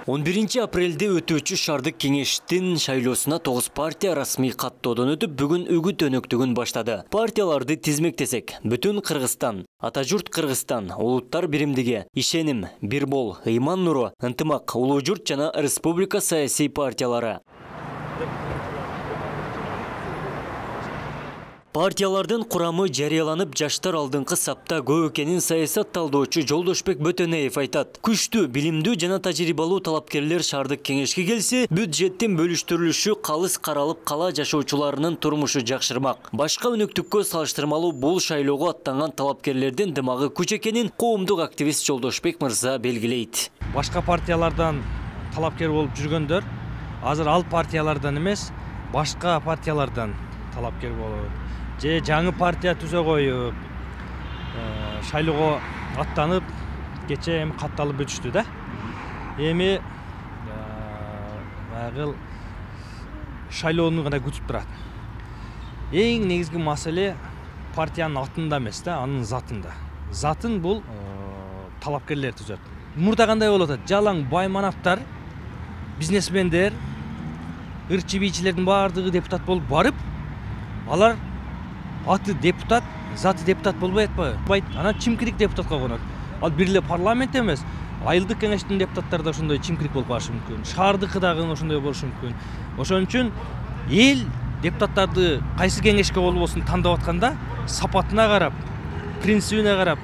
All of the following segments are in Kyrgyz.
11 апрелде өтүүчү шаардык кеңештин шайлоосуна 9 партия расмий каттоодон өтүп, бүгүн үгүт өнөктүгүн баштады. Партияларды тизмектесек, бүтүн Кыргызстан, Атажурт Кыргызстан, Улуттар биримдиги, Ишеним, Бирбол, Ыйман Нуру, Ынтымак, Улуу Журт жана Республика саясий партиялары. Партиялардын курамы жарыяланып, жаштар алдыңкы сапта көп экенин саясат талдоочу Жолдошбек Бөтөнеев айтат. Күчтүү, билимдүү жана тажрыйбалуу талапкерлер шаардык кеңешке келсе, бюджеттин бөлүштүрүлүшү калыс каралып, кала жашоочуларынын турмушу жакшырмак. Башка өнөктүккө салыштырмалуу бул шайлоого аттанган талапкерлердин дымагы күч экенин коомдук активист Жолдошбек мырза белгилейт. Башка партиялардан талапкер болуп жүргөндөр азыр ал партиялардан эмес, башка партиялардан талапкер болуп, же жаңы партия түзө коюп, шайлоого аттанып, кече эми катталып бүтүштү да. Эми агыл шайлоону гана күтүп турат. Эң негизги маселе партиянын атында эмес да, анын затында. Затын бул талапкерлер түзөт. Мурда кандай болот? Жалаң байманаттар, бизнесмендер, ырчы бийчилердин баардыгы депутат болуп барып, алар аты депутат, заты депутат болбой атпайбы? Анан чимкирик депутатка конот. Ал бир эле парламент эмес, айылдык кеңештин депутаттары да ошондой чимкирик болуп калышы мүмкүн. Шаардыкы дагы ошондой болушу мүмкүн. Ошон үчүн эл депутаттарды кайсы кеңешке болбосун тандап атканда, сапатына карап, принцибине карап,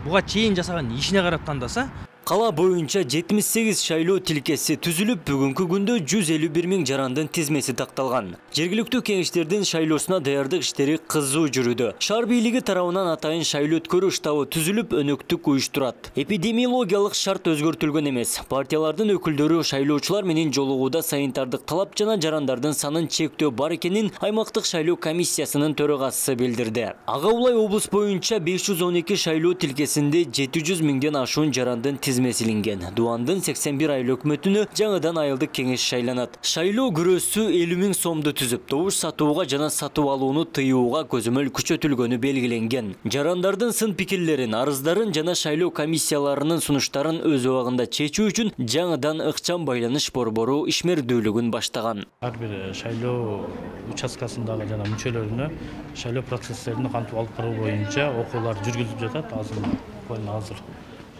буга чейин жасаган ишине карап тандаса, Кала боюнча 78 шайлоо тилкеси түзүлүп, бүгүнкү күндө 151 000 жарандын тизмеси такталган. Жергиликтүү кеңештердин шайлоосуна даярдык иштери кызуу жүрүүдө. Шаар бийлиги тарабынан атайын шайлоо өткөрүү штабы түзүлүп, өнөктүк уюштурат. Эпидемиологиялык шарт өзгөртүлгөн эмес. Партиялардын өкүлдөрү шайлоочулар менен жолугууда санитардык талап жана жарандардын санын чектөө бар экенин аймактык шайлоо комиссиясынын төрагасы билдирди. Ага улай облус боюнча 512 шайлоо тилкесинде 700 000ден ашуун жарандын тизмесилинген. Дуандын 81 айлык өкмөтүнө жаңыдан айылдык кеңеш шайланат. Шайлоо күрөөсү 50 000 сомду түзүп, добуш сатууга жана сатып алууну тыюуга көзөмөл күчөтүлгөнү белгиленген. Жарандардын сын пикирлерин, арыздарын жана шайлоо комиссияларынын сунуштарын өз убагында чечүү үчүн жаңыдан ыкчам байланыш борбору ишмердүүлүгүн баштаган. Ар бир шайлоо участкасындагы жана мүчөлөрүнө шайлоо процесстерин кантип алып баруу боюнча окуулар жүргүзүлүп жатат. Азыр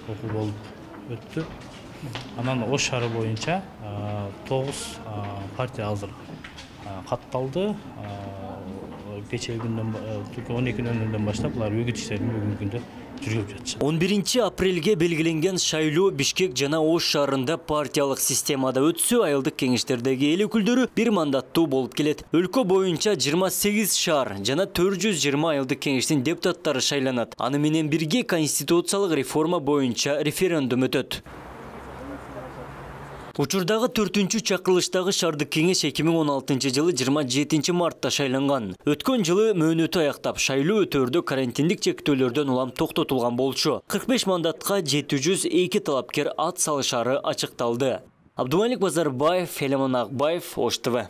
окуу болуп өттү. Анан Ош шаары боюнча 9 партия азыр катталды. Кечээ күндөн 12:00 баштап булар үгүт иштерин бүгүнкү күндө жүргүзүп жатышат. 11 апрелге белгиленген шайлоо Бишкек жана Ош шаарында партиялык системада өтсө, айылдык кеңештердеги эл өкүлдөрү бир мандаттуу болуп келет. Өлкө боюнча 28 шаар жана 420 айылдык кеңештин депутаттары шайланат. Аны менен бирге конституциялык реформа боюнча референдум өтөт. Учурдагы 4-чү чакырылыштагы шаардык кеңеш 2016 жылы 27 мартта шайланган. Өткөн жылы мөөнөтү аяктап, шайлоо өтөөрдө карантиндик чектөөлөрдөн улам токтотулган болчу. 45 мандатка 702 талапкер ат салышары ачыкталды. Абдумалик Базарбаев, Элемон Акбаев, Ош ТВ.